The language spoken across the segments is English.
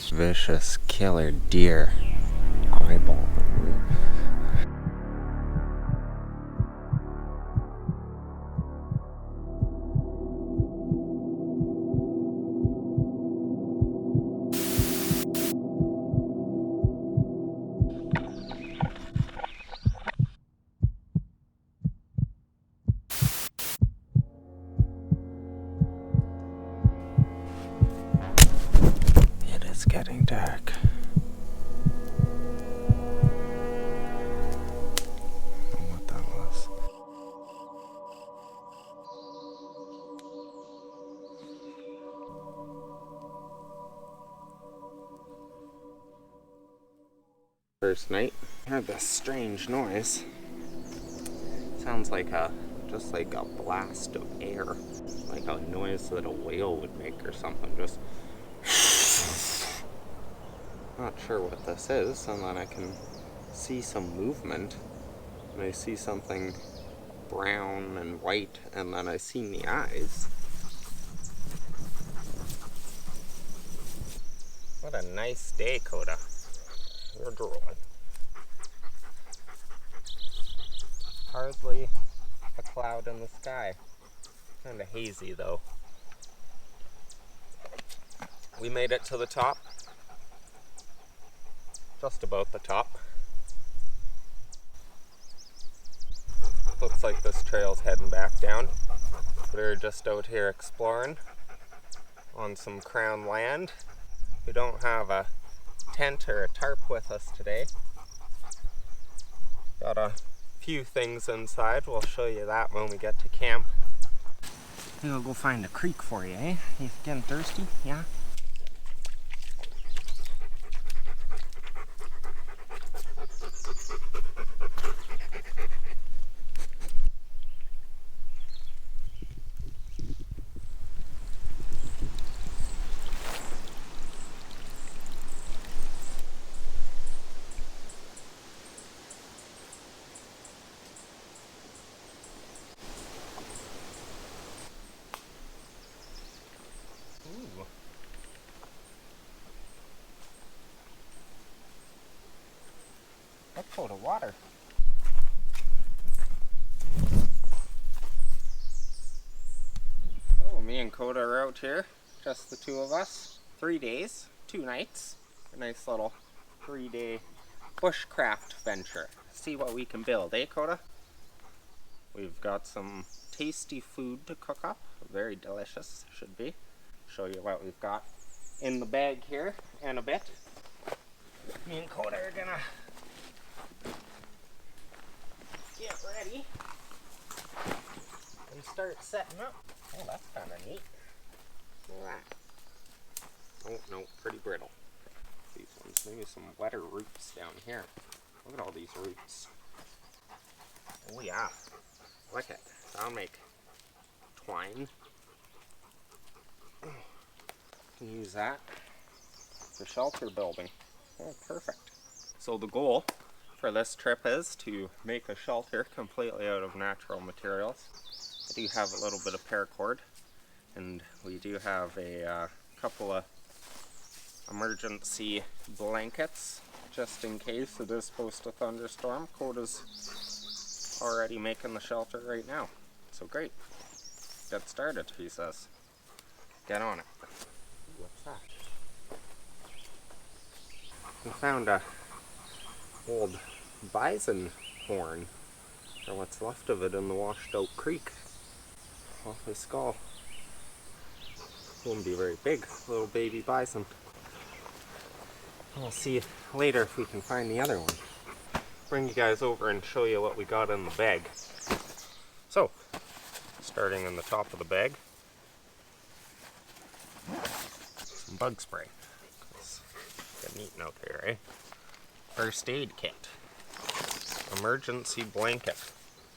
Vicious killer deer eyeball the roof. It is getting dark. I don't know what that was. First night, I heard this strange noise. Sounds like just like a blast of air, like a noise that a whale would make or something. Just not sure what this is, and then I can see some movement, and I see something brown and white, and then I see the eyes. What a nice day, Koda. You're drooling. Hardly a cloud in the sky. Kind of hazy though. We made it to the top. Just about the top. Looks like this trail's heading back down. We're just out here exploring on some crown land. We don't have a tent or a tarp with us today. Got a few things inside. We'll show you that when we get to camp. Maybe I'll go find a creek for you, eh? You getting thirsty? Yeah? That's full of water. Oh, me and Koda are out here, just the two of us. 3 days, 2 nights. A nice little 3-day bushcraft venture. See what we can build, eh, Koda? We've got some tasty food to cook up. Very delicious, should be. Show you what we've got in the bag here in a bit. Me and Koda are gonna get ready and start setting up. Oh, that's kind of neat. Look at that. Oh, no, pretty brittle. These ones, maybe some wetter roots down here. Look at all these roots. Oh yeah, look at it. That'll make twine. Can use that for shelter building. Oh, perfect. So the goal for this trip is to make a shelter completely out of natural materials. I do have a little bit of paracord, and we do have a couple of emergency blankets just in case it is supposed to thunderstorm. Koda's already making the shelter right now. So great. Get started, he says. Get on it. What's that? We found a old bison horn, or what's left of it, in the washed out creek off his skull. Won't be very big, little baby bison. We'll see later if we can find the other one. Bring you guys over and show you what we got in the bag. So, starting in the top of the bag, some bug spray. It's getting eaten out there, eh? First aid kit. Emergency blanket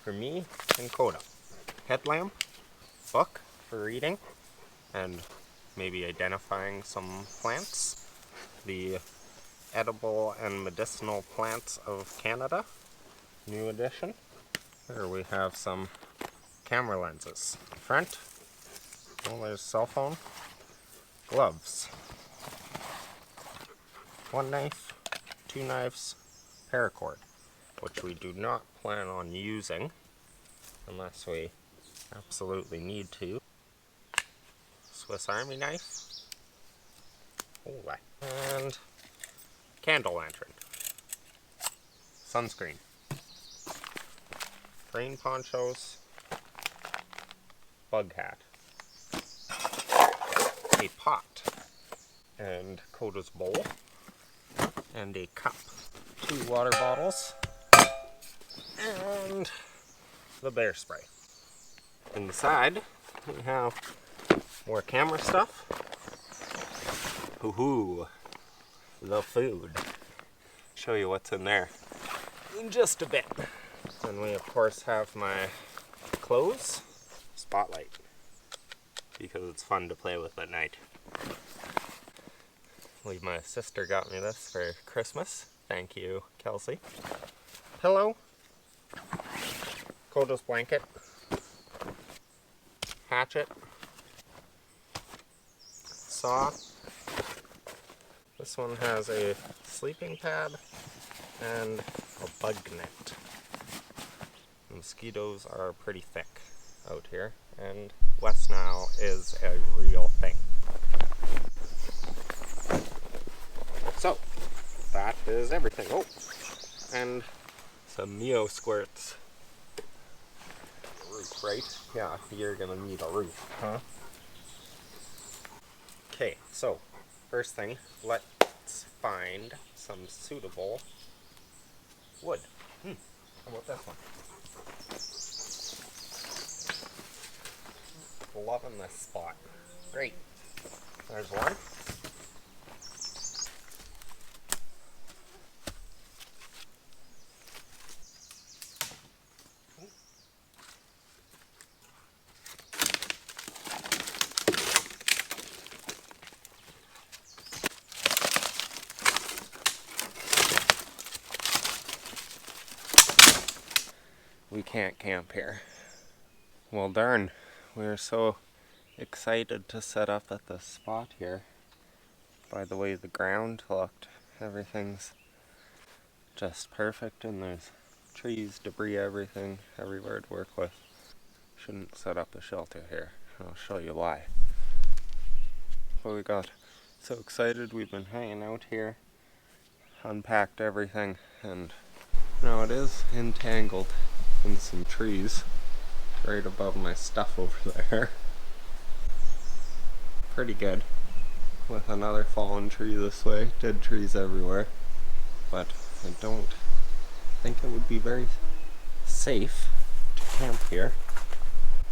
for me and Koda. Headlamp, book for reading, and maybe identifying some plants. The edible and medicinal plants of Canada, new edition. Here we have some camera lenses. Front, oh, there's cell phone. Gloves. one knife, two knives, paracord, which we do not plan on using unless we absolutely need to. Swiss Army knife, and candle lantern, sunscreen, rain ponchos, bug hat, a pot, and Koda's bowl, and a cup, 2 water bottles, and the bear spray. Inside, we have more camera stuff. Hoo-hoo, the food. Show you what's in there in just a bit. And we of course have my clothes, spotlight, because it's fun to play with at night. I believe my sister got me this for Christmas. Thank you, Kelsey. Pillow, Koda's blanket, hatchet, saw. This one has a sleeping pad and a bug net. Mosquitoes are pretty thick out here, and West Nile is a real thing. So, that is everything. Oh, and some Mio squirts. Roof, right? Yeah, you're gonna need a roof, huh? Okay, so, first thing, let's find some suitable wood. How about this one? Loving this spot. Great. There's one. We can't camp here. Well, darn. We're so excited to set up at this spot here. By the way the ground looked, everything's just perfect, and there's trees, debris, everything, everywhere to work with. Shouldn't set up a shelter here. I'll show you why. But we got so excited, we've been hanging out here, unpacked everything, and now it is entangled in some trees right above my stuff over there. Pretty good. With another fallen tree this way, dead trees everywhere. But I don't think it would be very safe to camp here,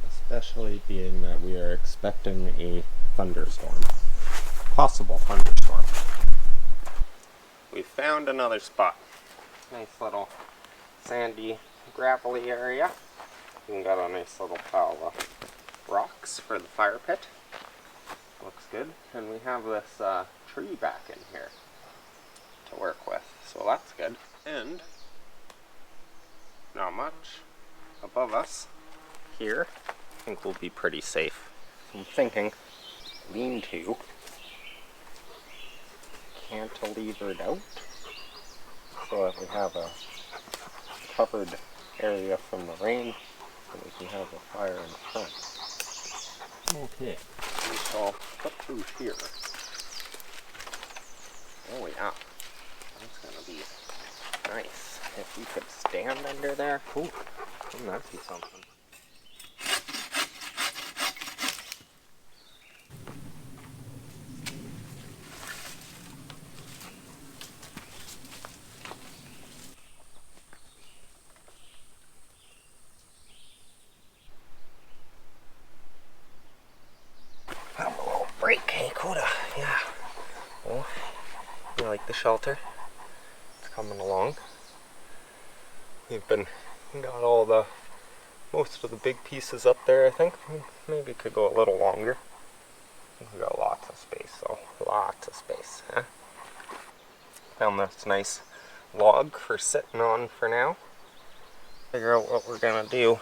especially being that we are expecting a thunderstorm. Possible thunderstorm. We found another spot. Nice little sandy, gravelly area. We got a nice little pile of rocks for the fire pit. Looks good. And we have this tree back in here to work with, so that's good. And not much above us here. I think we'll be pretty safe. I'm thinking lean-to, cantilevered out, so that we have a covered area from the rain, and we can have a fire in front. Okay, we shall cut through here. Oh yeah, that's gonna be nice. If we could stand under there, ooh, wouldn't that be something? Have a little break, hey Koda? Yeah. Well, you like the shelter? It's coming along. We've got all the most of the big pieces up there, I think. Maybe it could go a little longer. We've got lots of space, so lots of space. Huh? Found this nice log for sitting on for now. Figure out what we're gonna do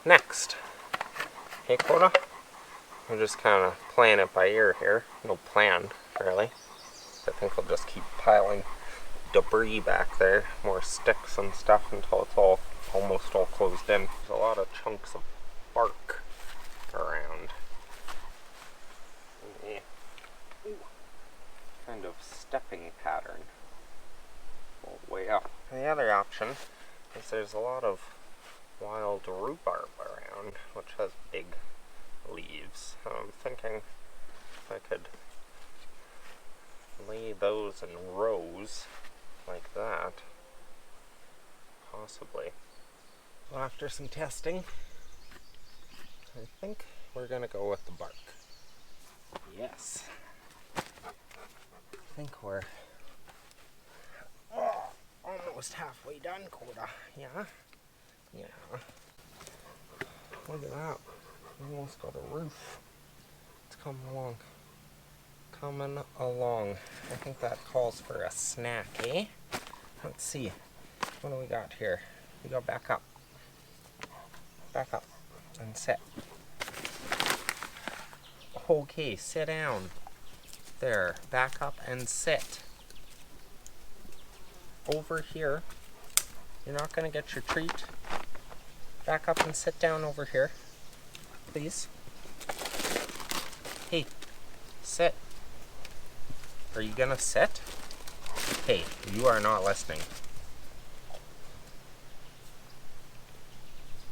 next. Hey Koda? We're just kind of playing it by ear here. No plan, really. So I think I'll just keep piling debris back there, more sticks and stuff, until it's all almost all closed in. There's a lot of chunks of bark around. Yeah. Ooh. Kind of stepping pattern all the way up. And the other option is there's a lot of wild rhubarb around, which has big leaves. I'm thinking if I could lay those in rows like that, possibly. Well, after some testing, I think we're gonna go with the bark. Yes. I think we're almost halfway done, Koda. Yeah? Yeah. Look at that. We almost got a roof. It's coming along. Coming along. I think that calls for a snack, eh? Let's see. What do we got here? We go back up. Back up. And sit. Okay, sit down. There. Back up and sit. Over here. You're not going to get your treat. Back up and sit down over here. Please. Hey. Sit. Are you going to sit? Hey, you are not listening.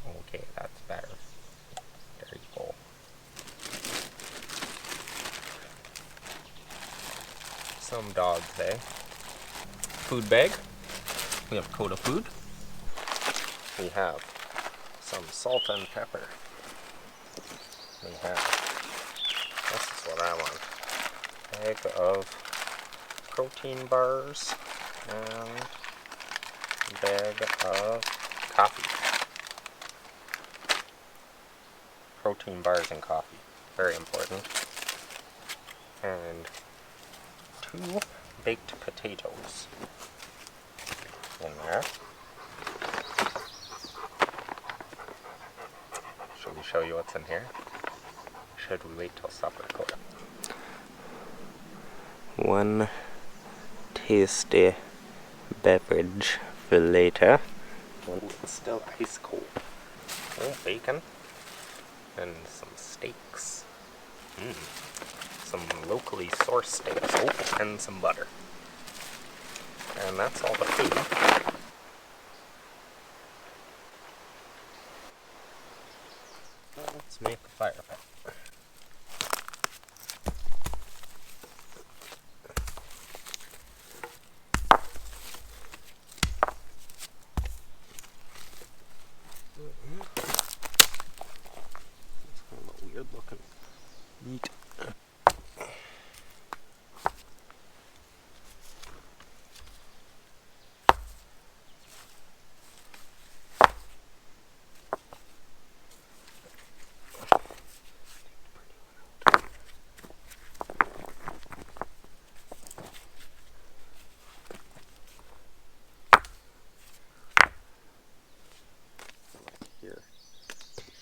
Okay, that's better. There you go. Some dogs, eh? Food bag. We have Koda food. We have some salt and pepper. We have, this is what I want, a bag of protein bars and a bag of coffee. Protein bars and coffee, very important. And 2 baked potatoes in there. Should we show you what's in here? Should we wait till supper, Koda? One tasty beverage for later. It's still ice cold. Oh, bacon. And some steaks. Some locally sourced steaks. Oh, and some butter. And that's all the food. Let's make a fire pit. It's kind of a weird looking meat.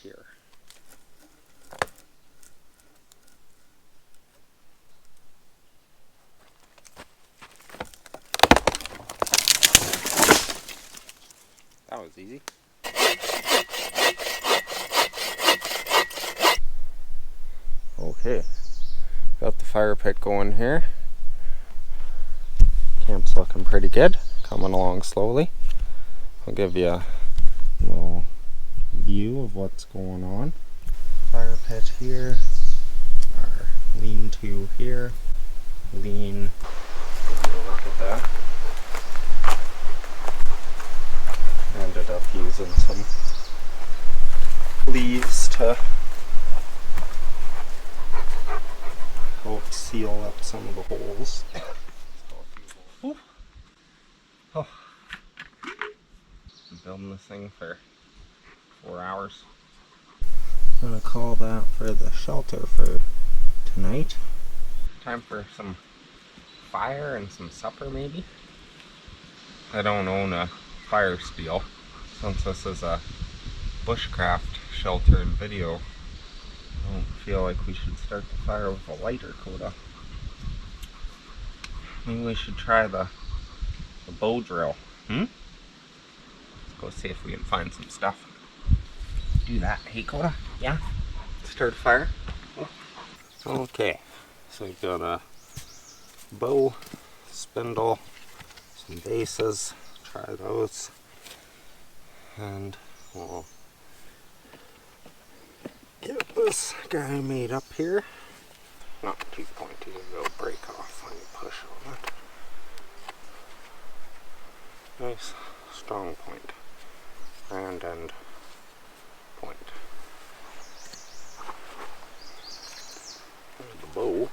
Here. That was easy. Okay, got the fire pit going here. Camp's looking pretty good, coming along slowly. I'll give you a little view of what's going on. Fire pit here, our lean-to here, lean. Look at that. Ended up using some leaves to help seal up some of the holes. Ooh. Oh. Been building this thing for 4 hours. I'm gonna call that for the shelter for tonight. Time for some fire and some supper maybe. I don't own a fire steel since this is a bushcraft sheltered video. I don't feel like we should start the fire with a lighter, Koda. Maybe we should try the bow drill. Let's go see if we can find some stuff. Do that. Hey, Koda? Yeah? Start a fire? Okay. So we've got a bow, spindle, some bases. Try those. And we'll get this guy made up here. Not too pointy, it'll break off when you push on it. Nice strong point. Round end point. There's the bow.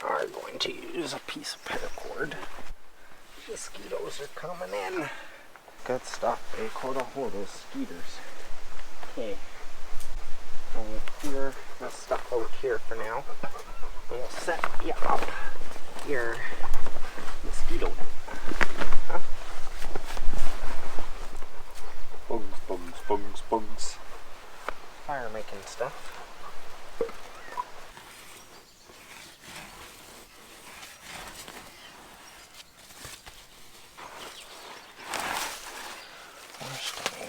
Are going to use a piece of paracord. Mosquitoes are coming in. Good stuff, eh? Koda, hold those skeeters. Okay. We'll clear this stuff out here for now. We'll set you up your mosquito net. Huh? Bugs, bugs, bugs, bugs. Fire making stuff.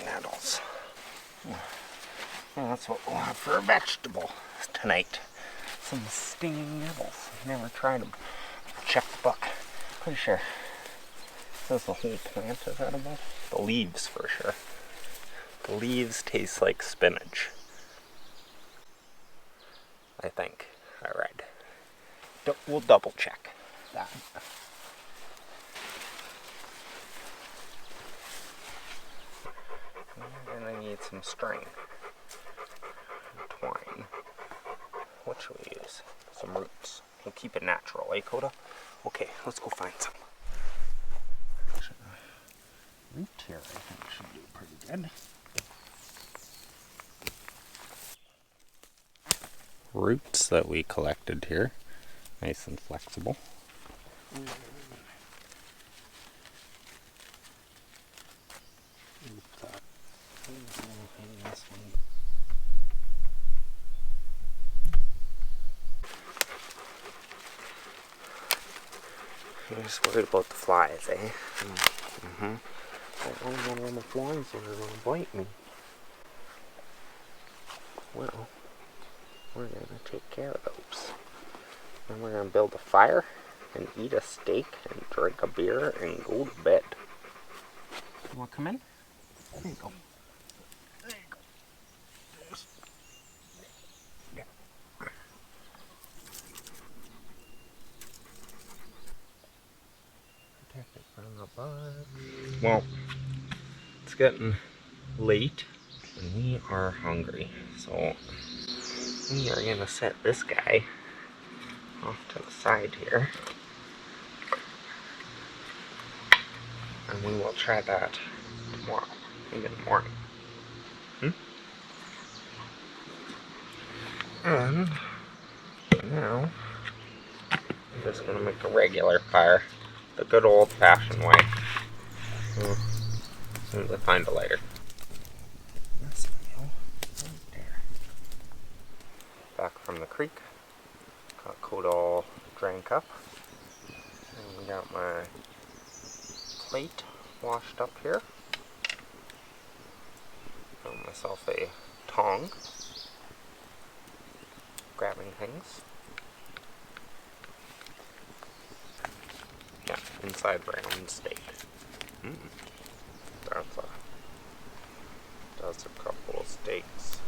Nettles. Well, that's what we'll have for a vegetable tonight. Some stinging nettles. I've never tried them. Check the book. Pretty sure. It says the whole plant is edible. The leaves for sure. The leaves taste like spinach. I think I read. We'll double check that. And I need some string. Twine. What should we use? Some roots. We'll keep it natural, eh, Koda? Okay, let's go find some. Root here, I think, should do pretty good. Roots that we collected here. Nice and flexible. I'm just worried about the flies, eh? I don't want all the flies that are going to bite me. Well, we're going to take care of those. Then we're going to build a fire and eat a steak and drink a beer and go to bed. You want to come in? There you go. There you go. Protect it from the bugs. Well, it's getting late and we are hungry, so we are going to set this guy off to the side here, and we will try that tomorrow, maybe in the morning. And now I'm just going to make a regular fire, the good old-fashioned way. As soon as I find a lighter. That's meal right there. Back from the creek. Got Koda all drank up. And we got my plate washed up here. Got myself a tong. Grabbing things. Yeah, inside round steak. That's a couple of steaks.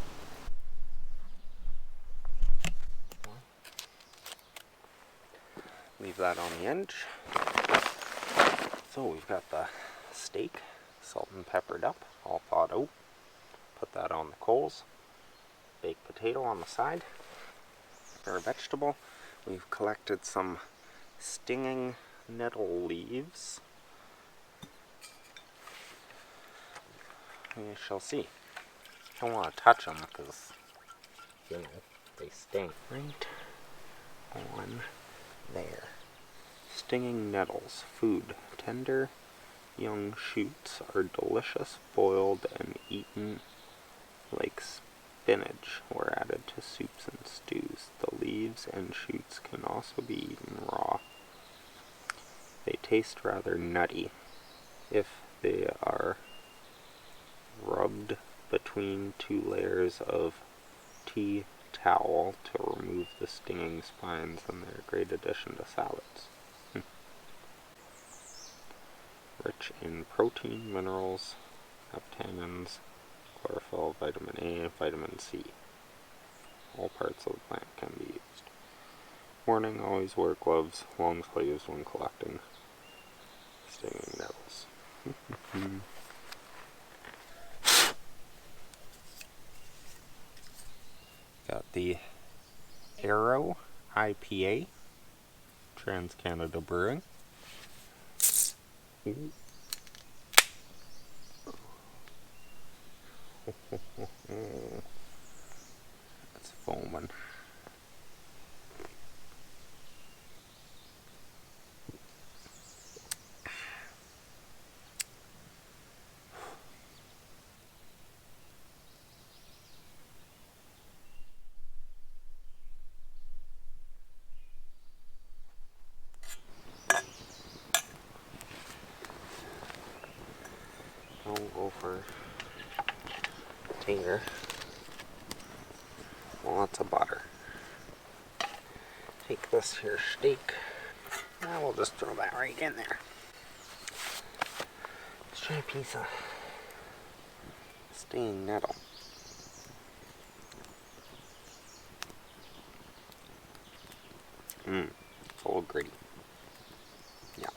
Leave that on the edge. So we've got the steak, salt and peppered up, all thawed out. Put that on the coals. Baked potato on the side. For our vegetable, we've collected some stinging nettle leaves. We shall see. Don't want to touch them because, you know, they sting. Right on there. Stinging nettles. Food. Tender young shoots are delicious, boiled and eaten like spinach or added to soups and stews. The leaves and shoots can also be eaten raw. They taste rather nutty if they are rubbed between 2 layers of tea towel to remove the stinging spines, and they're a great addition to salads. Rich in protein, minerals, tannins, chlorophyll, vitamin A, vitamin C. All parts of the plant can be used. Warning, always wear gloves, long sleeves when collecting stinging nettles. Got the Arrow IPA, Trans-Canada Brewing. Ooh. It's foaming. I'll go for tater. Lots of butter. Take this here steak, and we'll just throw that right in there. Let's try a piece of stinging nettle. It's a little gritty. Yeah.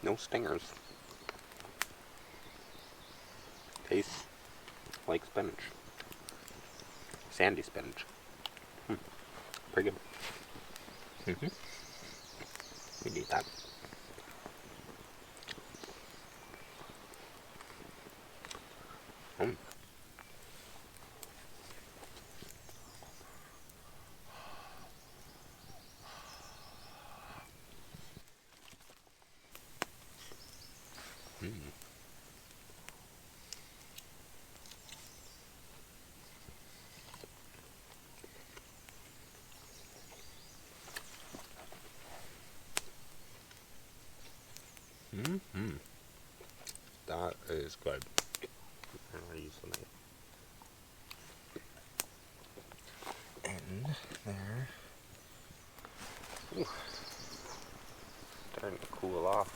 No stingers. Tastes like spinach. Sandy spinach. Pretty good. We need that. That is good. I'll use the knife. And there. Ooh. Starting to cool off.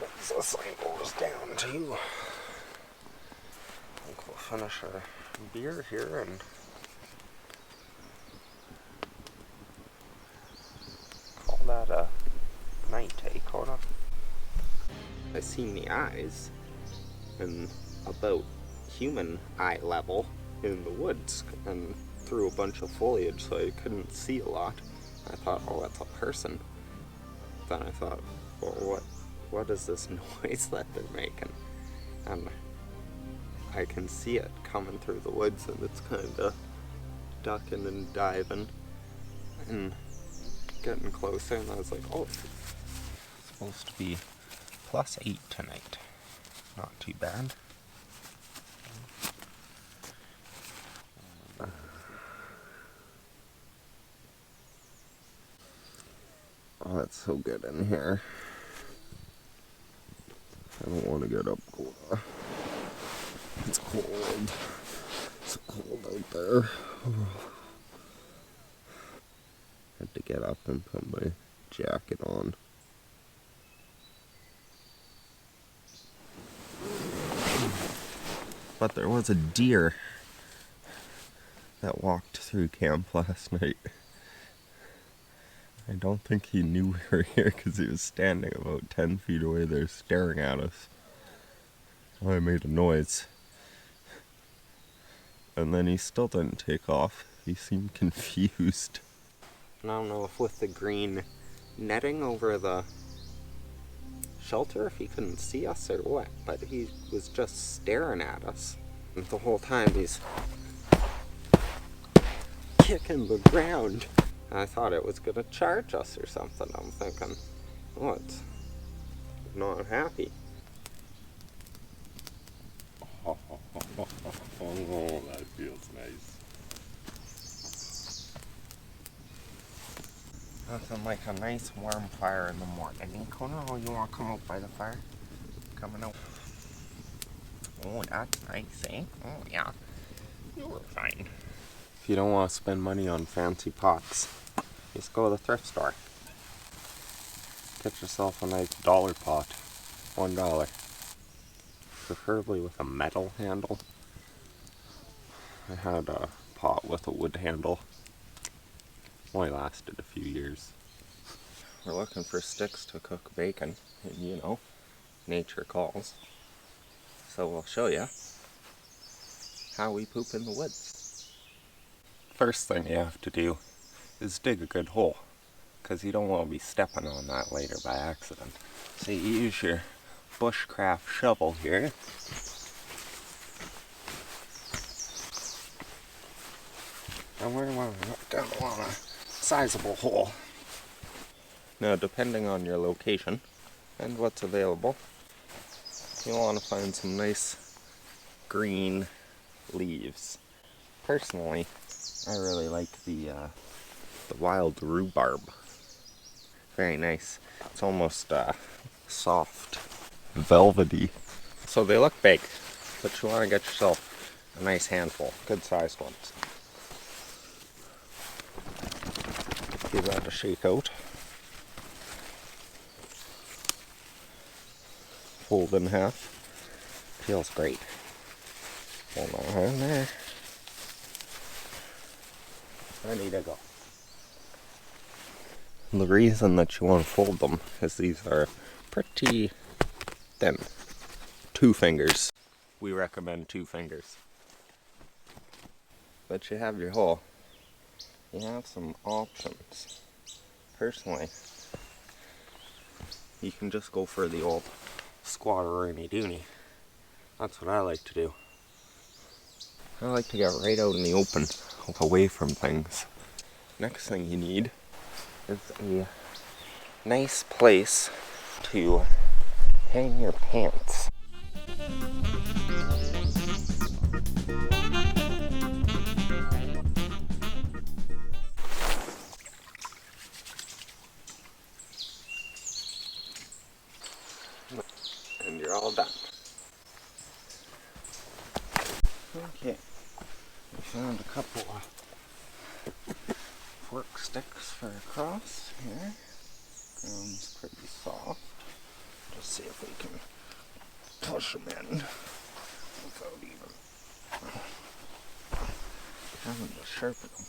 Once this thing goes down too, I think we'll finish our beer here and call that a night, eh, Koda? I seen the eyes and about human eye level in the woods and through a bunch of foliage, so I couldn't see a lot. I thought, oh, that's a person. Then I thought, well, what is this noise that they're making? And I can see it coming through the woods, and it's kind of ducking and diving and getting closer, and I was like, oh, it's supposed to be +8 tonight. Not too bad. Oh, that's so good in here. I don't want to get up, Koda. It's cold. It's cold out there. Had to get up and put my jacket on. But there was a deer that walked through camp last night. I don't think he knew we were here because he was standing about 10 feet away there staring at us. I made a noise. And then he still didn't take off. He seemed confused. I don't know if with the green netting over the shelter, if he couldn't see us or what, but he was just staring at us. And the whole time he's kicking the ground. I thought it was gonna charge us or something. I'm thinking, oh, it's not happy. Oh, that feels nice. Nothing like a nice warm fire in the morning. Hey, Kona, oh, you want to come out by the fire? Coming out. Oh, that's nice, eh? Oh, yeah. You were fine. If you don't want to spend money on fancy pots, just go to the thrift store. Get yourself a nice dollar pot. $1. Preferably with a metal handle. I had a pot with a wood handle. Only lasted a few years. We're looking for sticks to cook bacon, and you know, nature calls. So we'll show you how we poop in the woods. First thing you have to do is dig a good hole, because you don't want to be stepping on that later by accident. So you use your Bushcraft shovel here. And we're gonna want a sizable hole. Now, depending on your location and what's available, you'll want to find some nice green leaves. Personally, I really like the wild rhubarb. Very nice. It's almost soft, velvety. So they look big, but you want to get yourself a nice handful, good-sized ones. Give that a shake out. Fold in half. Feels great. Hold on in there. Ready to go. The reason that you want to fold them is these are pretty thin. 2 fingers. We recommend 2 fingers. But you have your hole. You have some options. Personally, you can just go for the old squatteroonie dooney. That's what I like to do. I like to get right out in the open, away from things. Next thing you need is a nice place to hang your pants. And you're all done. Okay, we found a couple of fork sticks for a cross here. Ground's pretty soft. Just see if we can push them in without even having to sharpen them.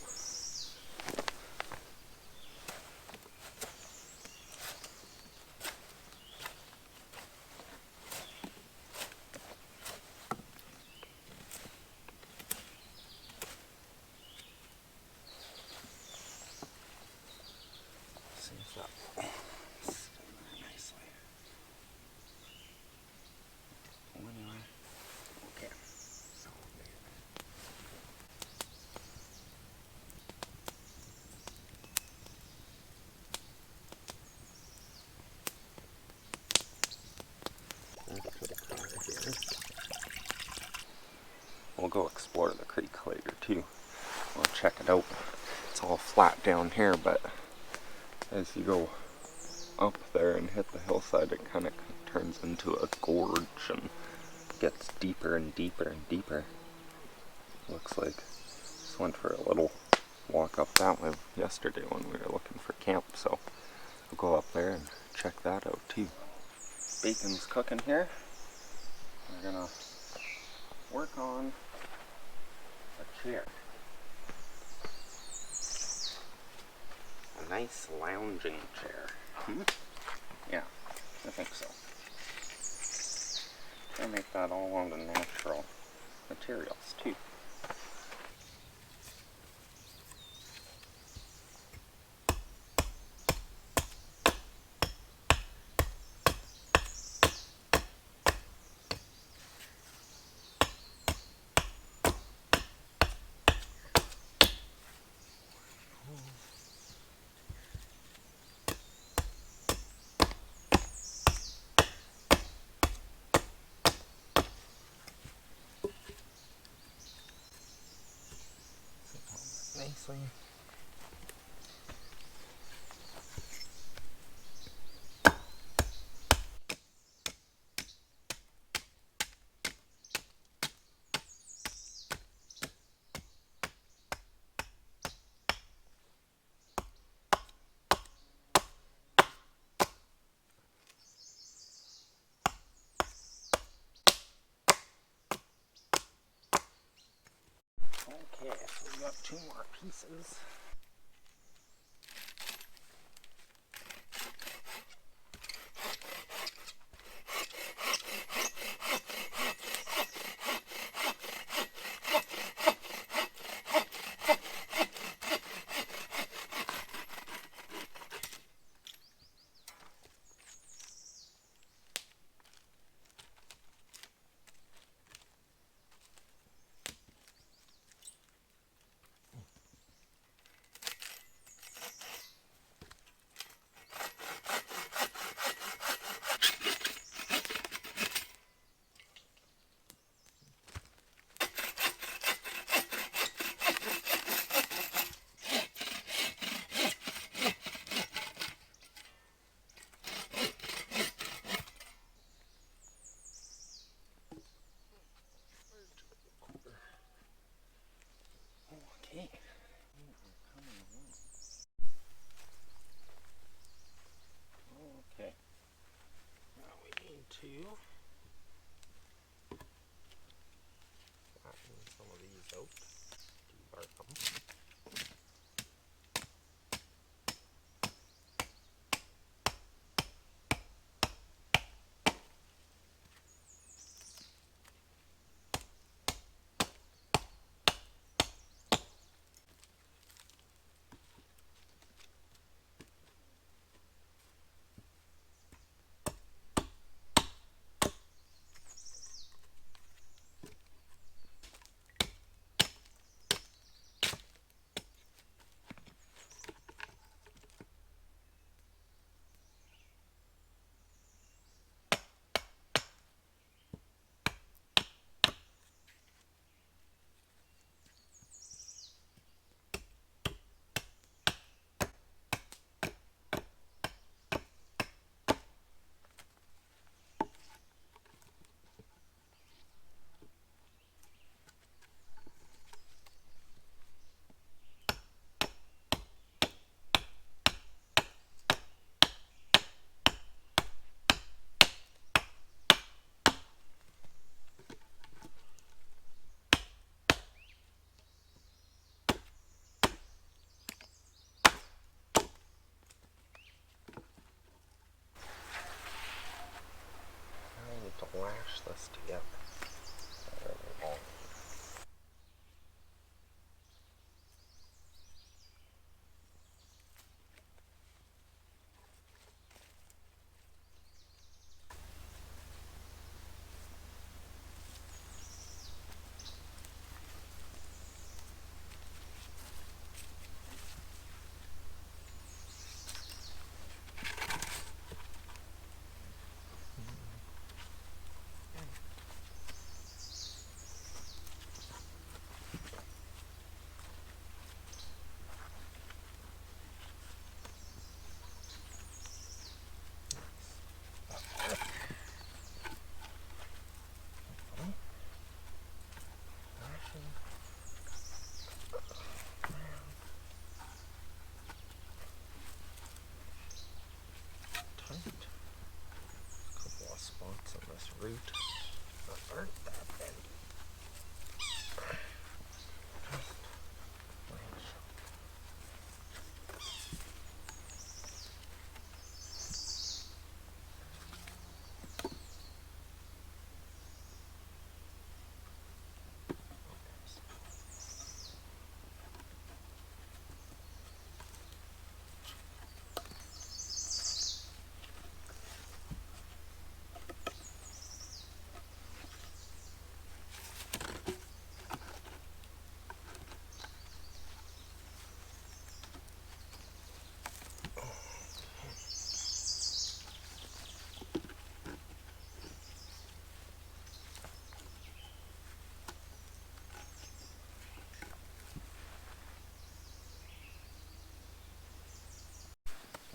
See if that will sit in there nicely. Anyway, okay. So we'll go explore the creek later too. We'll check it out. It's all flat down here, but as you go up there and hit the hillside, it kind of turns into a gorge and gets deeper and deeper and deeper. Looks like just went for a little walk up that way yesterday when we were looking for camp, so we'll go up there and check that out too. Bacon's cooking here. We're gonna work on a chair. A nice lounging chair. Yeah, I think so. Try to make that all on the natural materials too. nicely. Okay, so we got 2 more pieces. Okay. Okay. Now we need to flatten some of these out, debark them.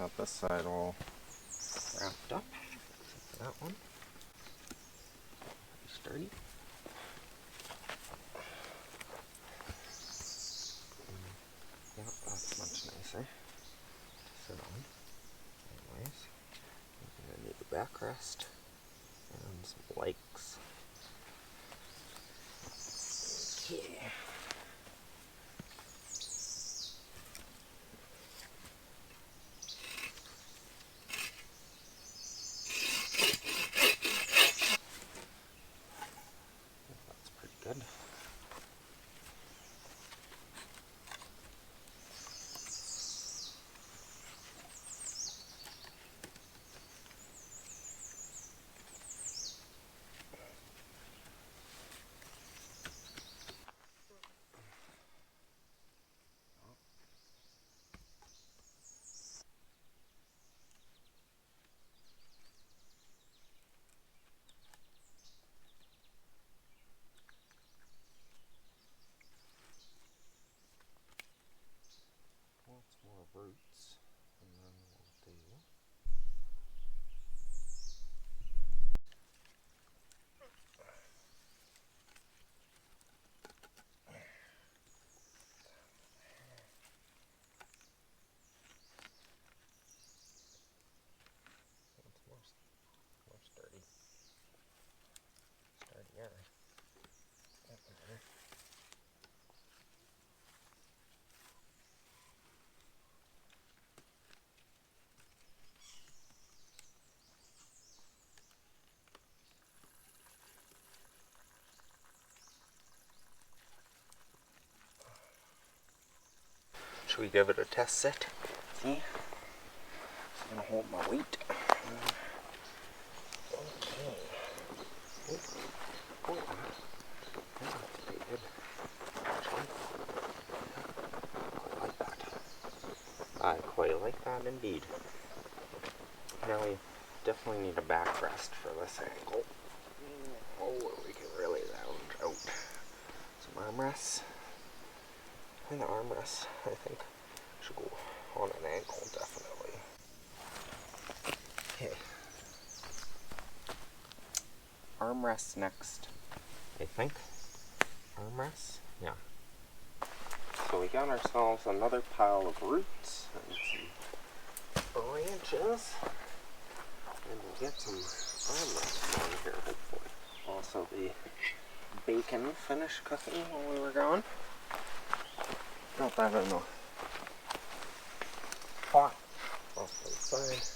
Got this side all wrapped up. That one. Pretty sturdy. Yeah, that's much nicer to sit on. Anyways, I'm gonna need a backrest and some legs. Okay. That's pretty good. Lots more roots, and then we'll do it's more sturdy. Sturdier. Should we give it a test sit? See? I'm gonna hold my weight. Okay. Oh, yeah, that's pretty good. Actually, I like that. I quite like that indeed. Now we definitely need a backrest for this angle. Oh, we can really lounge out. Some armrests. And the armrests, I think, should go on an ankle, definitely. Okay. Armrests next, I think. Armrests? Yeah. So we got ourselves another pile of roots and some branches. And we'll get some armrests on here, hopefully. Also, the bacon finished cooking while we were gone. Got that in the pot off to the side.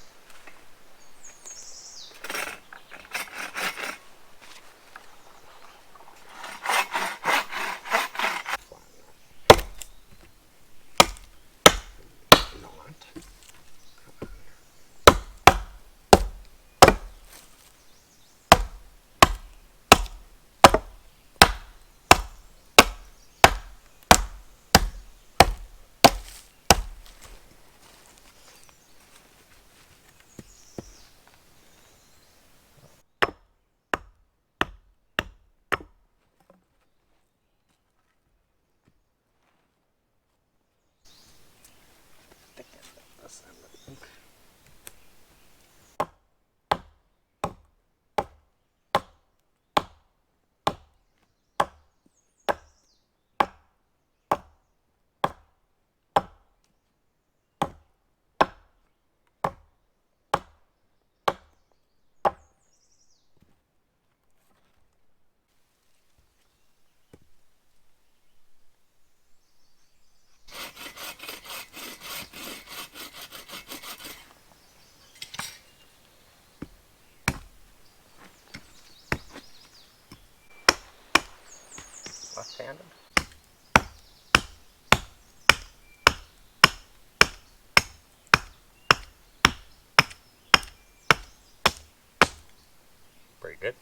Left-handed. Pretty good.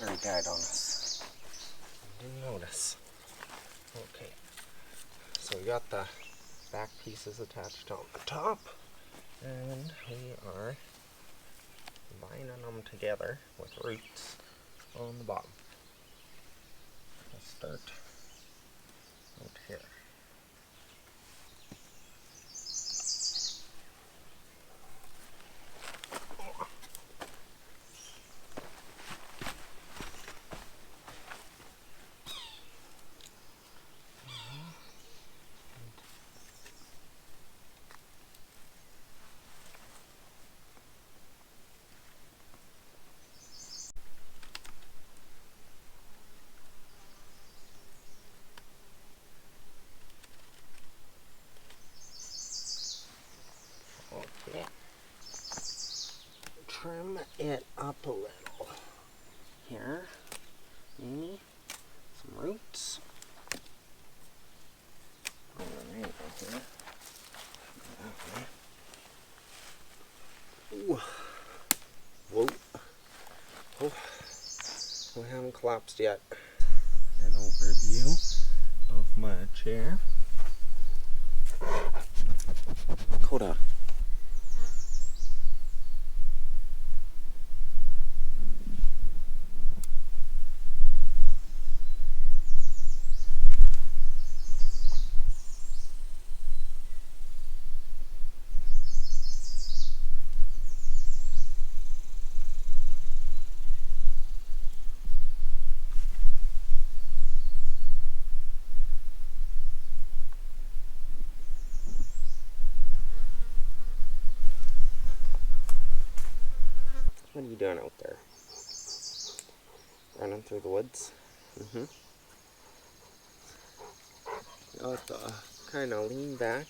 battery died on us. Didn't notice. Okay, so we got the back pieces attached on the top, and we are binding them together with roots on the bottom. Let's start out here. Okay. Trim it up a little. Here, maybe some roots. Go right up here. That way. Ooh. Whoa. Oh. We haven't collapsed yet. An overview of my chair. Koda. What are you doing out there? Running through the woods? Got to kind of lean back.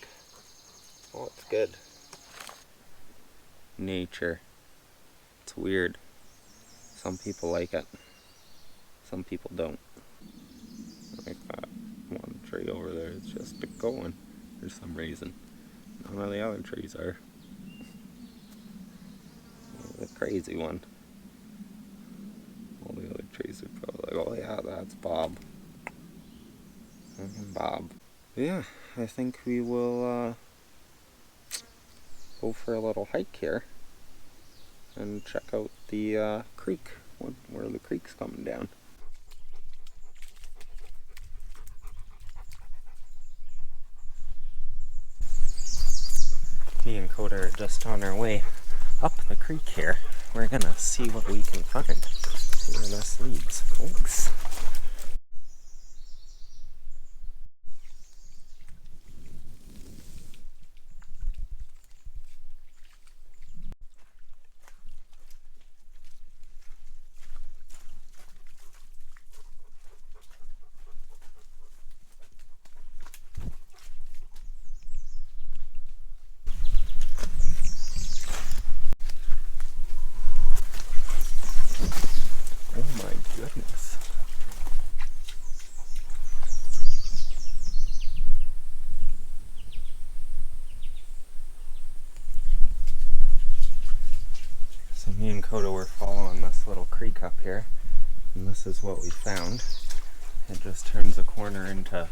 Oh, it's good. Nature. It's weird. Some people like it. Some people don't. Like that one tree over there, it's just going for some reason. None of the other trees are. The crazy one. All the other trees are probably like, oh yeah, that's Bob. Bob. Yeah, I think we will go for a little hike here and check out the creek, where the creek's coming down. Me and Koda are just on our way up the creek here. We're gonna see what we can find. See where this leads, folks. Goodness. So me and Koda were following this little creek up here, and this is what we found. It just turns a corner into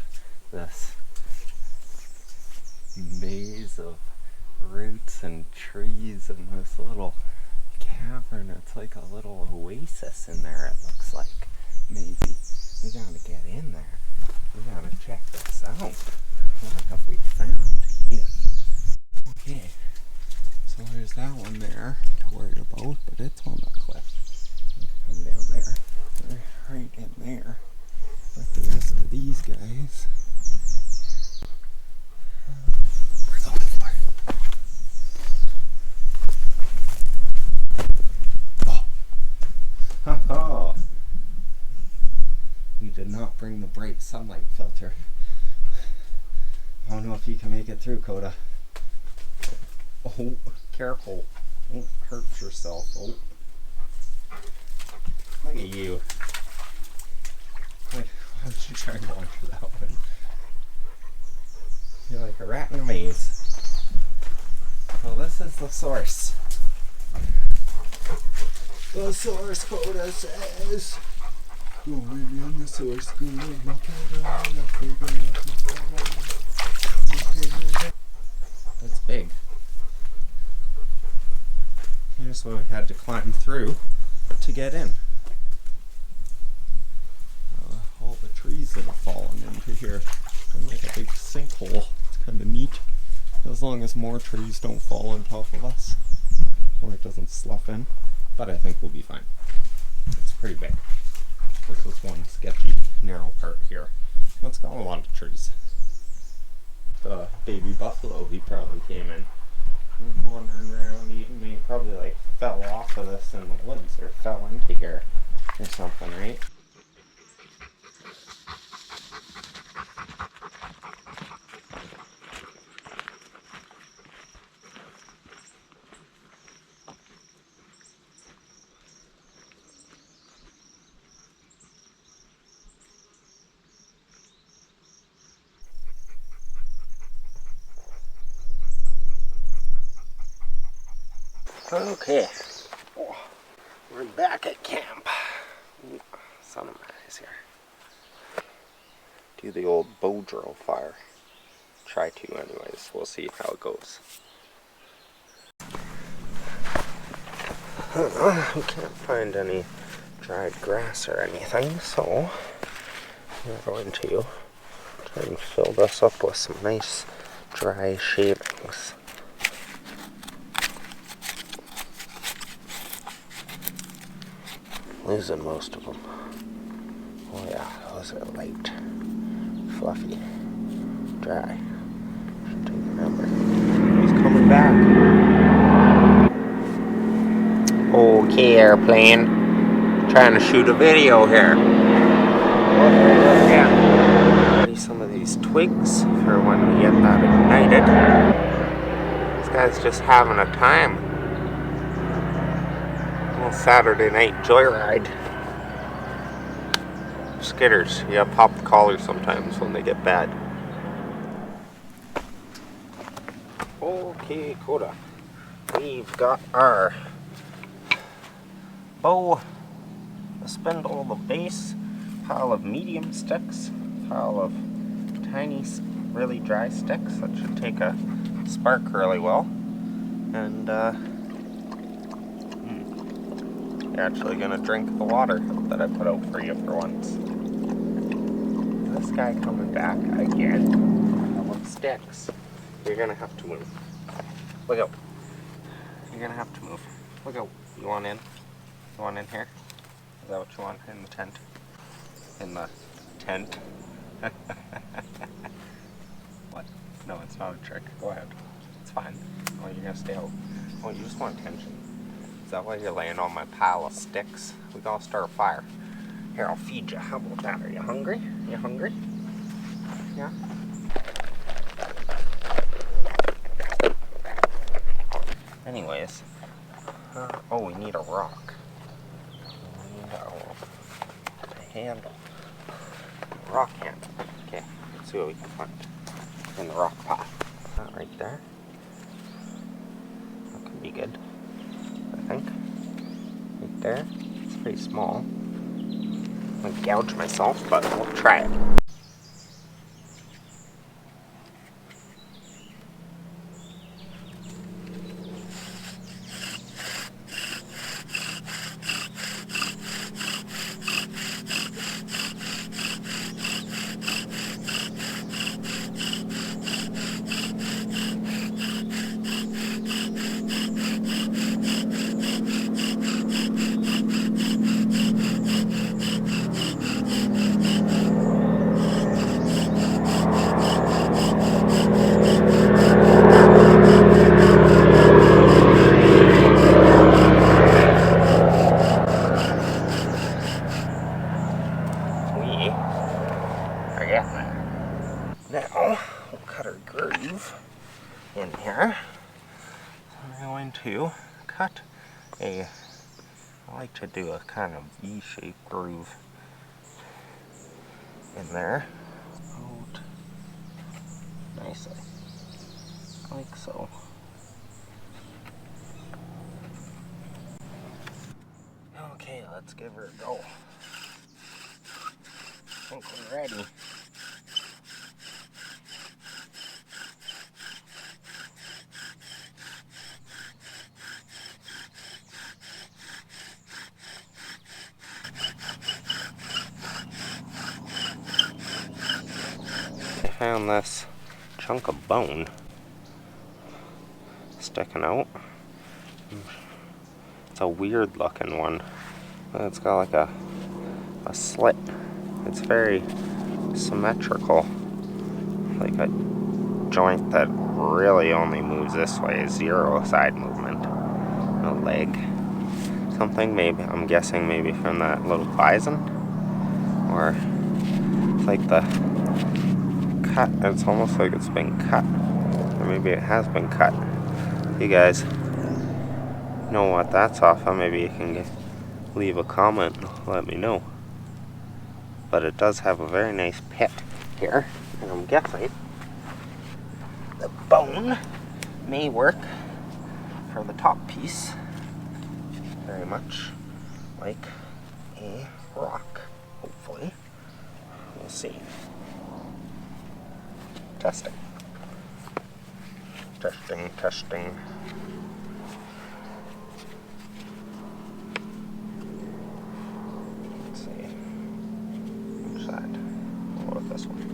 this maze of roots and trees and this little cavern. It's like a little oasis in there, it looks like. Maybe. We gotta get in there. We gotta check this out. What have we found here? Okay. So there's that one there to worry about, but it's on the cliff. Come down there. They're right in there. With the rest of these guys. We're going for it. Oh, we did not bring the bright sunlight filter. I don't know if you can make it through, Koda. Oh, careful. Don't hurt yourself. Oh. Look at you. Why don't you try going for that one? You're like a rat in a maze. Well, this is the source. The source, Koda says. That's big. Here's what we had to climb through to get in. All the trees that have fallen into here. Kind of like a big sinkhole. It's kind of neat. As long as more trees don't fall on top of us. Or it doesn't slough in. But I think we'll be fine. It's pretty big. This is one sketchy, narrow part here. It's got a lot of trees. The baby buffalo, he probably came in. Wandering around eating. He probably like fell off of this in the woods or fell into here or something, right? Okay, we're back at camp. Sun in my eyes here. Do the old bow drill fire. Try to anyways, we'll see how it goes. We can't find any dried grass or anything, so we're going to try and fill this up with some nice dry shavings. Losing most of them. Oh yeah, those are light, fluffy, dry. Should remember. He's coming back. Okay, airplane. Trying to shoot a video here. Ready some of these twigs for when we get that ignited. This guy's just having a time. Saturday night joyride. Skitters. Yeah, pop the collar sometimes when they get bad. Okay, Koda. We've got our bow, the spindle, the base, pile of medium sticks, pile of tiny, really dry sticks that should take a spark really well. And you're actually gonna drink the water that I put out for you for once. This guy coming back again with sticks. You're gonna have to move. Look out. You're gonna have to move. Look out. You want in? You want in here? Is that what you want in the tent? In the tent? What? No, it's not a trick. Go ahead. It's fine. Oh, you're gonna stay out. Oh, you just want attention. Is that why you're laying on my pile of sticks? We gotta start a fire. Here, I'll feed you. How about that? Are you hungry? You hungry? Yeah? Anyways. Oh, we need a rock. We need a handle. Rock handle. Okay, let's see what we can find in the rock pile. That right there. That could be good. I think. Right there. It's pretty small. I'm gonna gouge myself, but we'll try it. Now, we'll cut our groove in here. So we're going to cut I like to do a kind of V-shaped groove in there. Out nicely, like so. Okay, let's give her a go. think we're ready. I found this chunk of bone sticking out. It's a weird looking one. It's got like a slit. It's very symmetrical. Like a joint that really only moves this way. Zero side movement. No leg. Something maybe, I'm guessing maybe from that little bison. Or it's like the cut. It's almost like it's been cut. Or maybe it has been cut. You guys know what that's off of, maybe you can leave a comment and let me know. But it does have a very nice pit here, and I'm guessing the bone may work for the top piece very much like a rock, hopefully. We'll see. Testing. Testing, testing. Let's see. Which side? What about this one?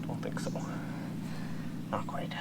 Don't think so. Not quite.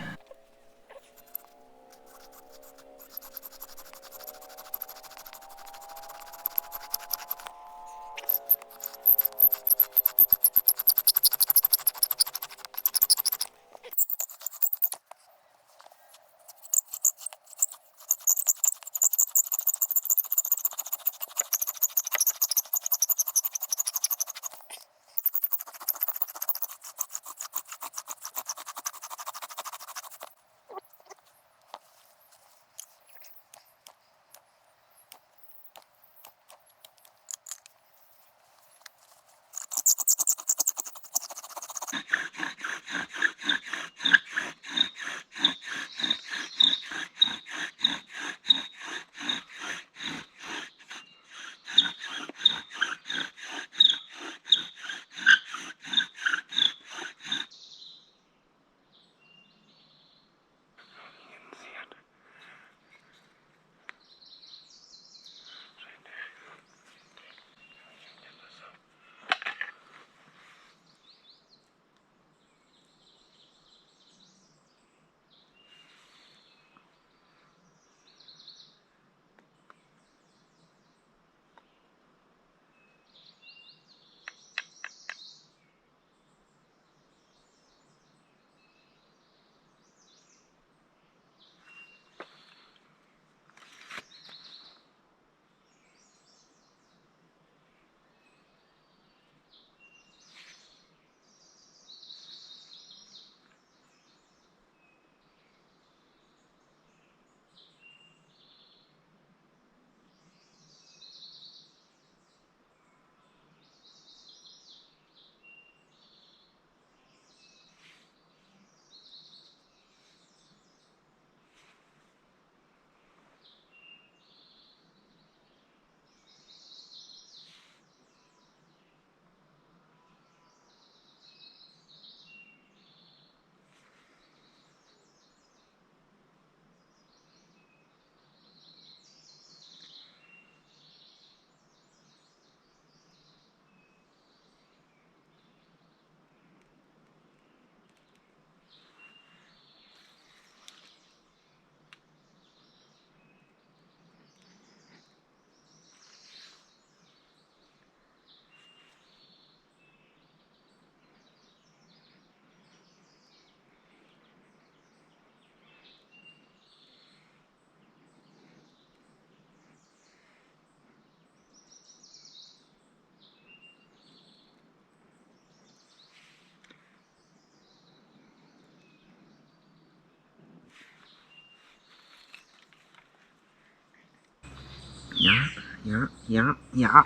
Yeah, yeah, yeah, yeah.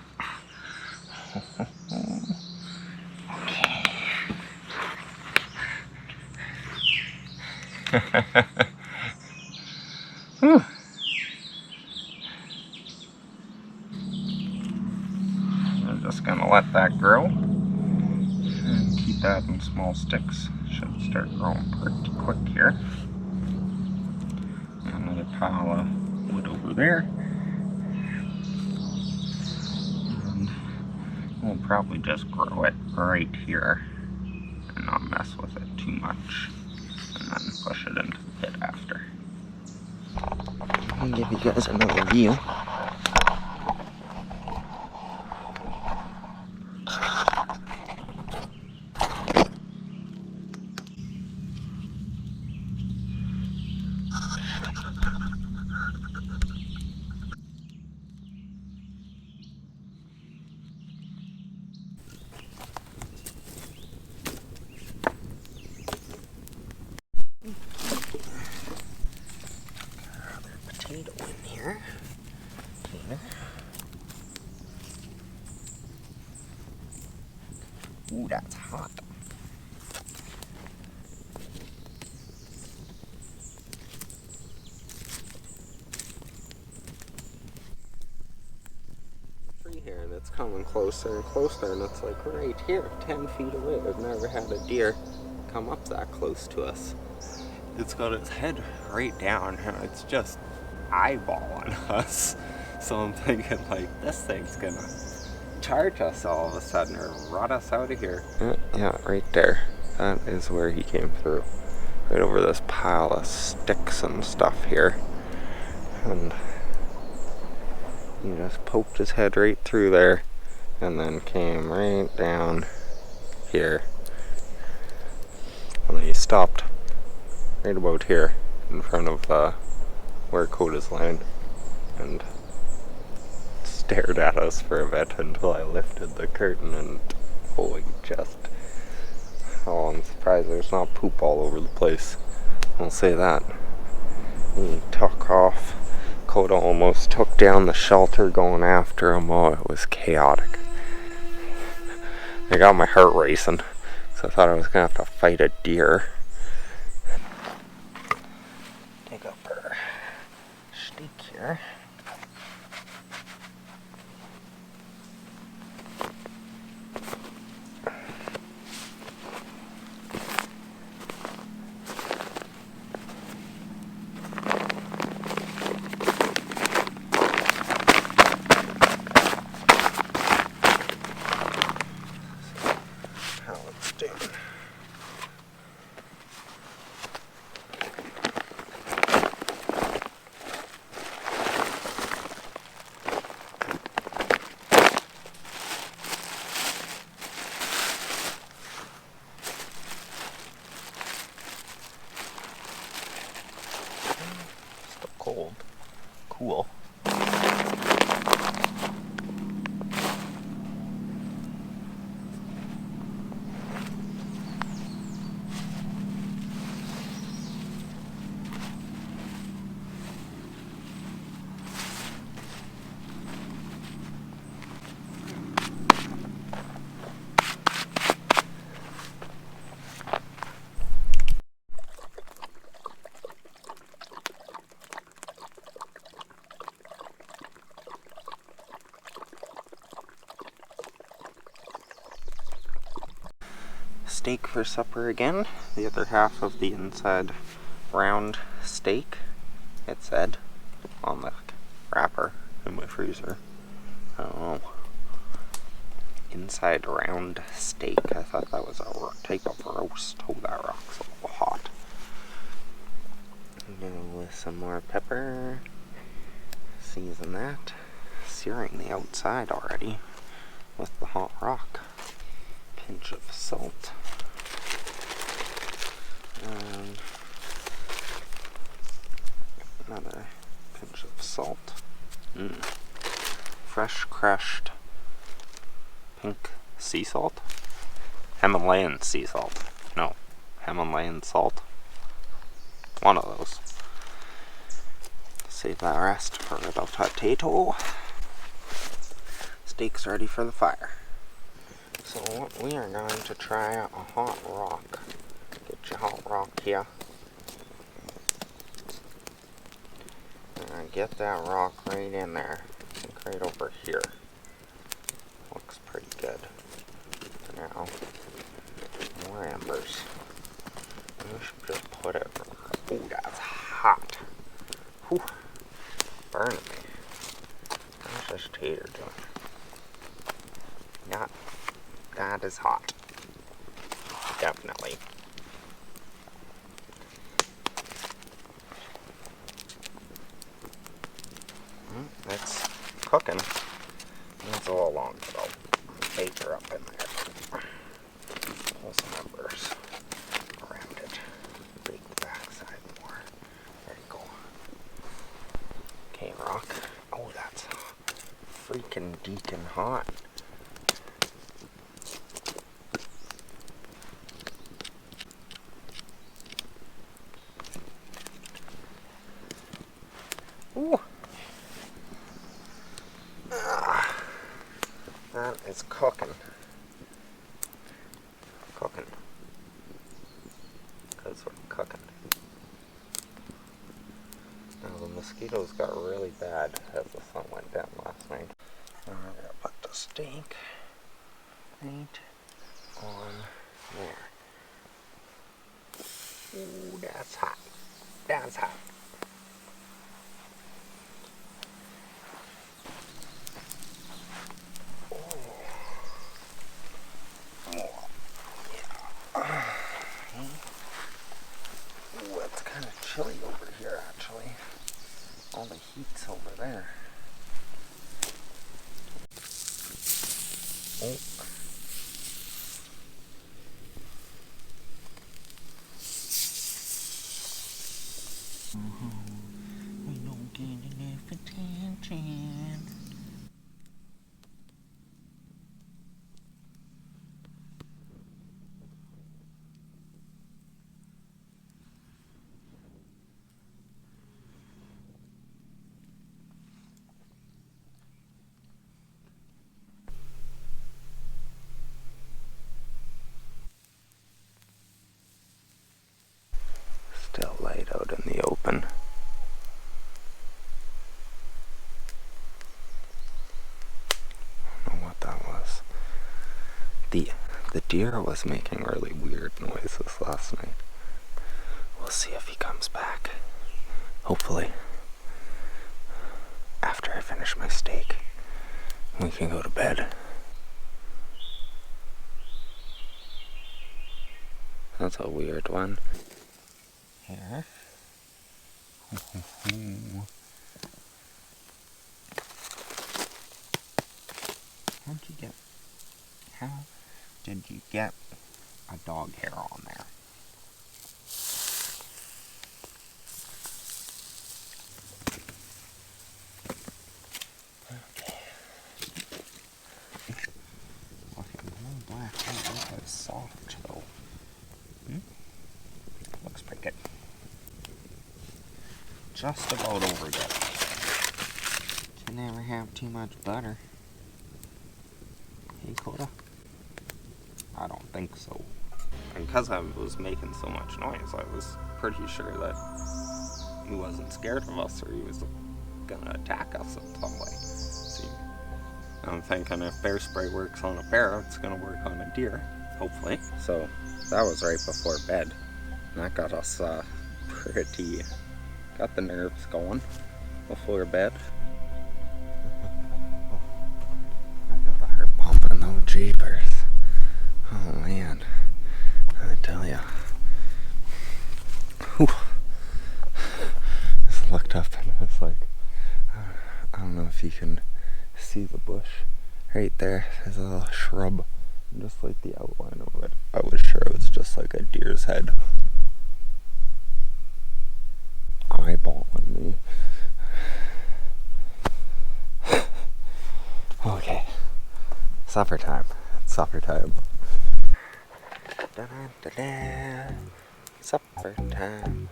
Whew. I'm just gonna let that grow and keep that in small sticks. Should start growing pretty quick here. Another pile of wood over there. And we'll probably just grow it right here and not mess with it too much, and then push it into the pit after. I'll give you guys another view. Another potato in here. Ooh, that's hot. Tree here, and it's coming closer and closer, and it's like right here, 10 feet away. I've never had a deer come up that close to us. It's got its head right down, and it's just eyeballing us. So I'm thinking, like, this thing's gonna charge us all of a sudden or rot us out of here. Yeah, right there. That is where he came through. Right over this pile of sticks and stuff here. And he just poked his head right through there and then came right down here. And then he stopped right about here in front of where Koda's lying and stared at us for a bit until I lifted the curtain, and holy just, oh, I'm surprised there's not poop all over the place. I'll say that. He took off. Koda almost took down the shelter going after him. Oh, it was chaotic. I got my heart racing, so I thought I was gonna have to fight a deer. Dig up our steak here. Cold. Cool. Steak for supper again. The other half of the inside round steak, it said on the wrapper in my freezer. I don't know. Inside round steak. I thought that was a type of roast. Oh, that rock's a little hot. Go with some more pepper. Season that. Searing the outside already with the hot rock. Pinch of salt. And another pinch of salt. Fresh crushed pink sea salt. Himalayan sea salt. No, Himalayan salt. One of those. Save that rest for the potato. steak's ready for the fire. So we are going to try a hot rock. Get your hot rock here. And get that rock right in there. Like right over here. Looks pretty good. Now, more embers. We should just put it. Oh, that's hot. Whew. Burning me. How's this tater doing? That is hot. Definitely. It's cooking. It's a little long to go. Bake her up in there. Pull some embers around it. Bake the backside more. There you go. Okay, rock. Oh, that's freaking deacon hot. Ooh. That is cooking. Cooking. Because we're cooking. Now the mosquitoes got really bad as the sun went down last night. Now we're going to put the steak right on there. Ooh, that's hot. That's hot. Ooh, it's kind of chilly over here, actually. All the heat's over there. Oh. We don't get enough attention. Still light out in the open. I don't know what that was. The deer was making really weird noises last night. We'll see if he comes back. Hopefully. After I finish my steak, we can go to bed. That's a weird one. Here. How did you get a dog hair on there? Okay. Fucking black. Oh, that is soft though. Looks pretty good. Just about overdone. Can never have too much butter. Hey, Koda? I don't think so. And because I was making so much noise, I was pretty sure that he wasn't scared of us or he was gonna attack us in some way. See, I'm thinking if bear spray works on a bear, it's gonna work on a deer, hopefully. So that was right before bed. And that got us got the nerves going before bed. I got the heart pumping though, jeepers. Oh man, I tell ya. Whew. Just looked up and I was like, I don't know if you can see the bush right there. There's a little shrub, just like the outline of it. I was sure it was just like a deer's head eyeballing me. Okay, supper time. It's supper time. Da-da-da-da. Supper time.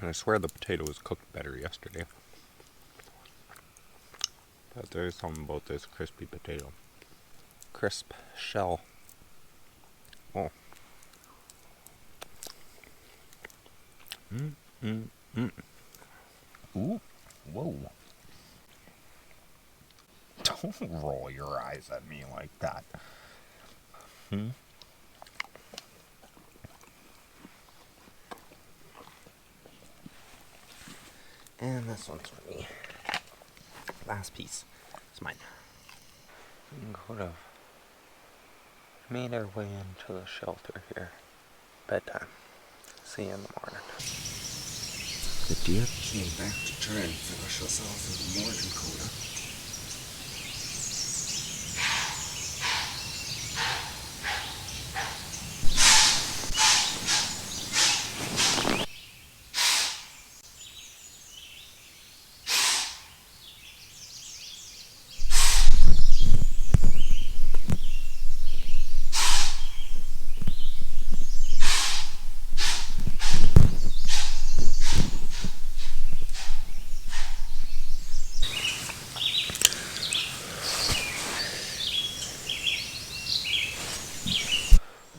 And I swear the potato was cooked better yesterday. But there's something about this crispy potato. Crisp shell. Oh. Ooh. Whoa. Don't roll your eyes at me like that. And this one's for me. Last piece. It's mine. We could have made our way into the shelter here. Bedtime. See you in the morning. The deer came back to try and finish us off in the morning, Koda.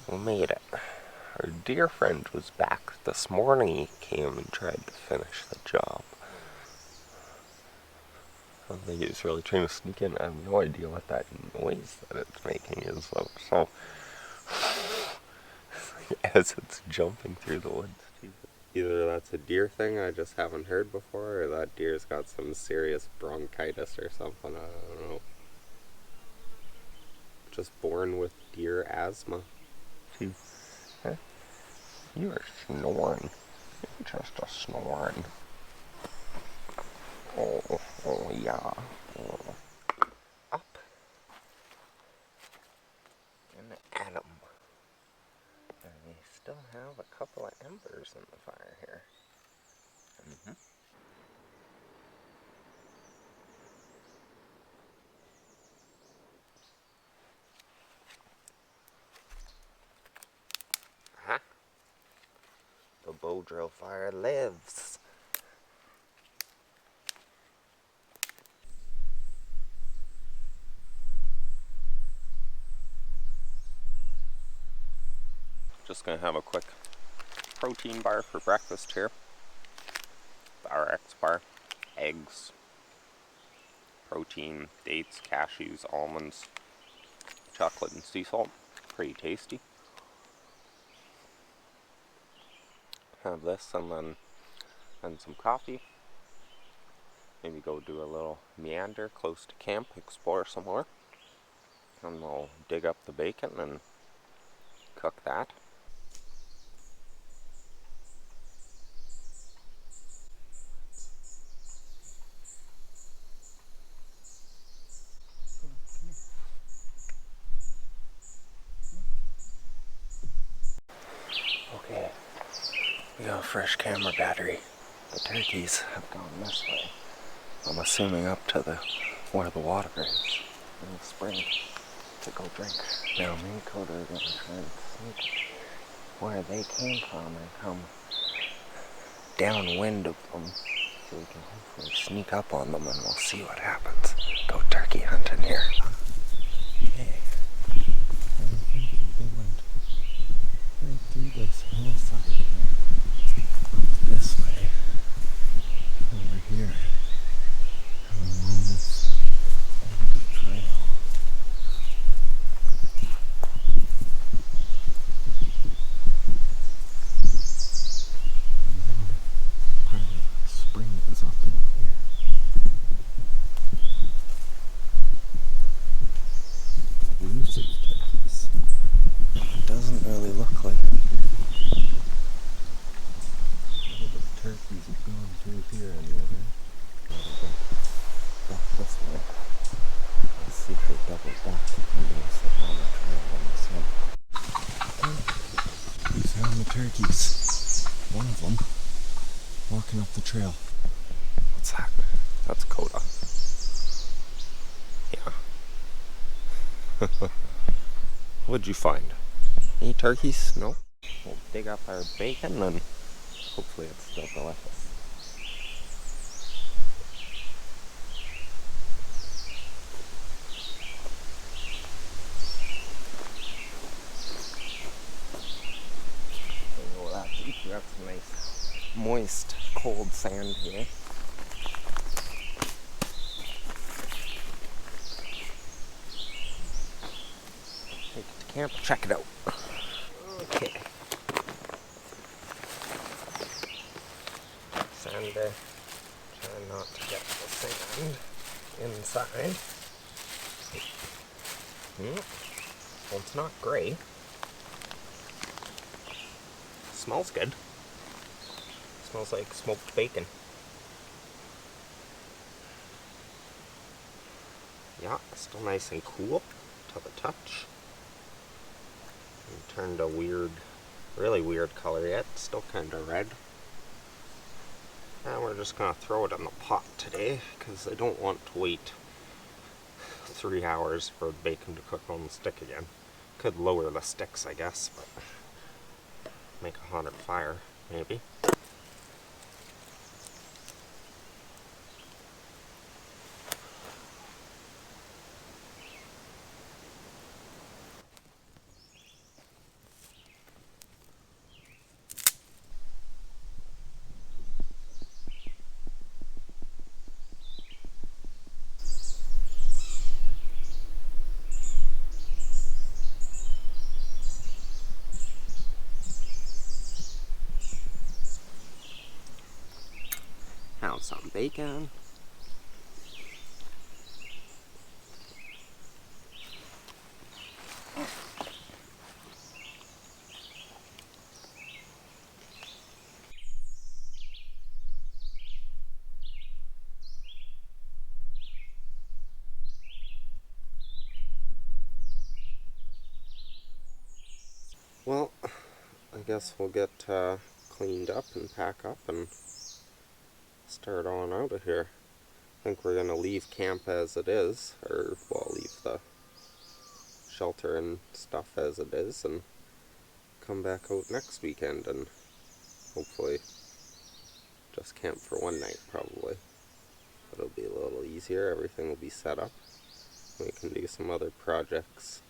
We made it. Our dear friend was back this morning. He came and tried to finish the job. I think he was really trying to sneak in. I have no idea what that noise that it's making is though. So as it's jumping through the woods. Either that's a deer thing I just haven't heard before, or that deer's got some serious bronchitis or something. I don't know. Just born with deer asthma. Huh? You are snoring. You're just a snoring. Oh yeah. Oh. Up. And at 'em. And we still have a couple of embers in the fire here. Huh? The bow drill fire lives. Just gonna have a quick protein bar for breakfast here. The RX bar, eggs, protein, dates, cashews, almonds, chocolate and sea salt. Pretty tasty. Have this and some coffee. Maybe go do a little meander close to camp, explore some more. And we'll dig up the bacon and cook that. Okay, we got a fresh camera battery. The turkeys have gone this way. I'm assuming up to where the water is in the spring to go drink. Now me and Koda are gonna try and sneak where they came from and come downwind of them so we can hopefully sneak up on them and we'll see what happens. Go turkey hunting here. Okay. I think they went right through this hillside here. Up this way. Over here. Along this trail. Part of the spring is up in here. Elusive turkeys. It doesn't really look like it. All the turkeys have gone through here anyway. Back this way. Let's see if they double back and do us on the trail on this one. We found the turkeys. One of them walking up the trail. What's that? That's Koda. Yeah. What'd you find? Any turkeys? No? We'll dig up our bacon and Hopefully it's still delicious. Oh, that's nice, moist, cold sand here. Take it to camp, check it out. Okay. Sander, try not to get the sand inside. Well, it's not gray. Smells good. Smells like smoked bacon. Yeah, still nice and cool to the touch. It turned a weird, really weird color yet. Still kind of red. And we're just going to throw it in the pot today because I don't want to wait 3 hours for the bacon to cook on the stick again. Could lower the sticks, I guess, but make a hotter fire, maybe. Have some bacon. Well, I guess we'll get cleaned up and pack up and start on out of here. I think we're going to leave camp as it is, or well, leave the shelter and stuff as it is, and come back out next weekend and hopefully just camp for one night, probably. It'll be a little easier, everything will be set up. We can do some other projects.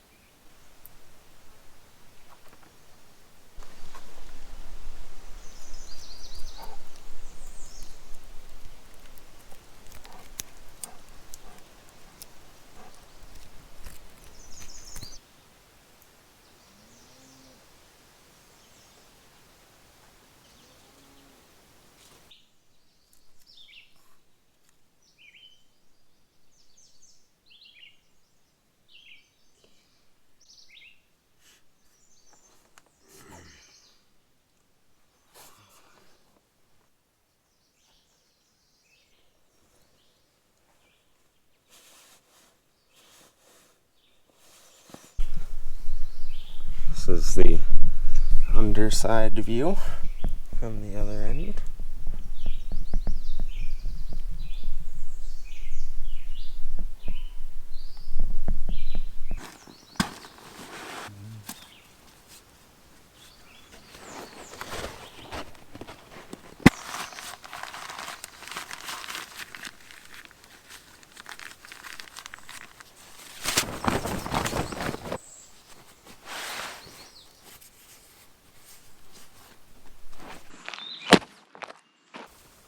This is the underside view from the other end.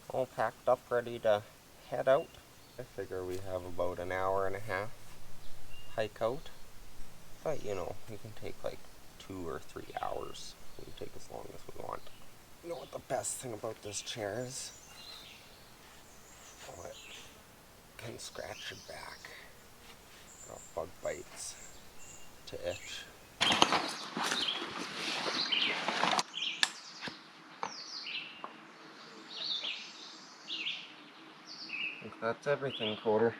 All packed up, ready to head out. I figure we have about an hour and a half hike out. But you know, we can take like 2 or 3 hours. We can take as long as we want. You know what the best thing about this chair is? Oh, it can scratch your back. Got bug bites to itch. I think that's everything, Coder.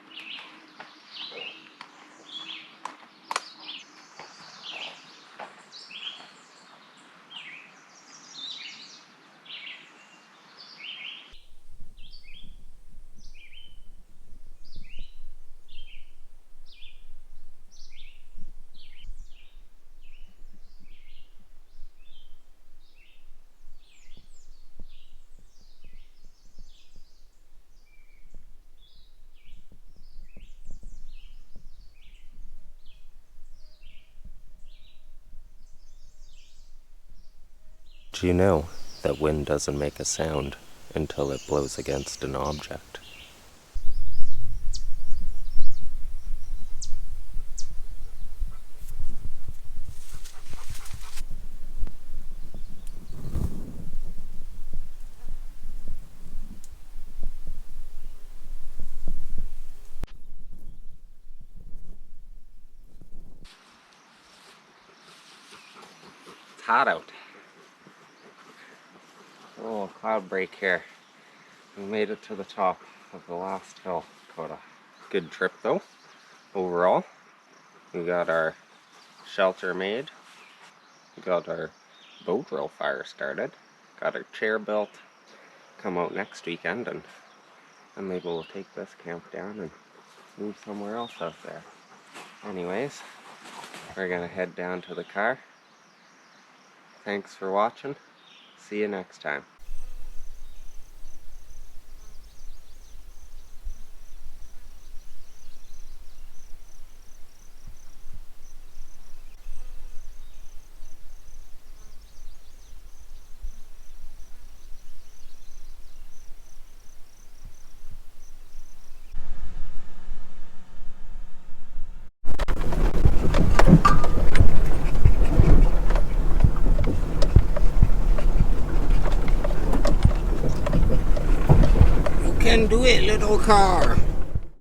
Did you know that wind doesn't make a sound until it blows against an object? It's hot out. Oh, cloud break here. We made it to the top of the last hill, Koda. Good trip though, overall. We got our shelter made. We got our boat row fire started. Got our chair built. Come out next weekend and maybe we'll take this camp down and move somewhere else out there. Anyways, we're gonna head down to the car. Thanks for watching. See you next time. You can do it, little car.